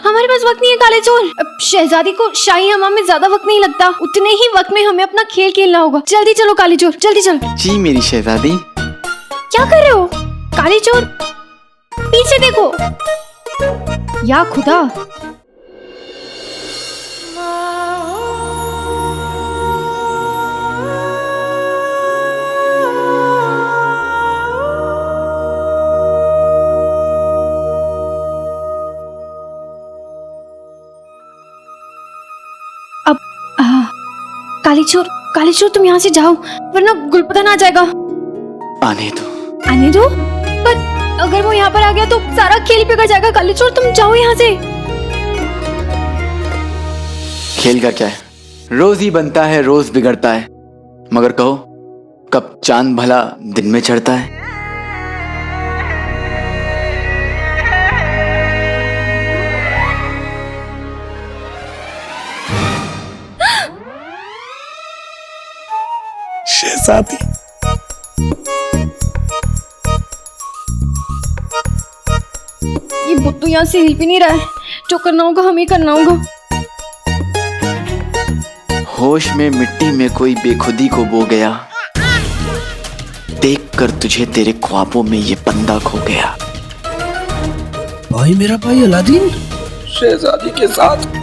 हमारे पास वक्त नहीं है काले चोर। अब शहजादी को शाही हमाम में ज्यादा वक्त नहीं लगता, उतने ही वक्त में हमें अपना खेल खेलना होगा। जल्दी चलो काले चोर, जल्दी चलो। जी मेरी शहजादी। क्या कर रहे हो काले चोर? पीछे देखो। या खुदा, काले चोर तुम यहाँ से जाओ, वरना गुलबदन आ जाएगा। आने दो। आने दो? पर अगर वो यहाँ पर आ गया तो सारा खेल बिगड़ जाएगा। काले चोर तुम जाओ यहाँ से। खेल का क्या है, रोज ही बनता है, रोज बिगड़ता है। मगर कहो, कब चांद भला दिन में चढ़ता है? शहजादी, ये बुद्धू यहाँ से हिल भी नहीं रहा है। जो करना होगा हमें करना होगा। होश में मिट्टी में कोई बेखुदी को बो गया, देखकर तुझे तेरे ख्वाबों में ये बंदा खो गया। भाई, मेरा भाई अलादीन शहजादी के साथ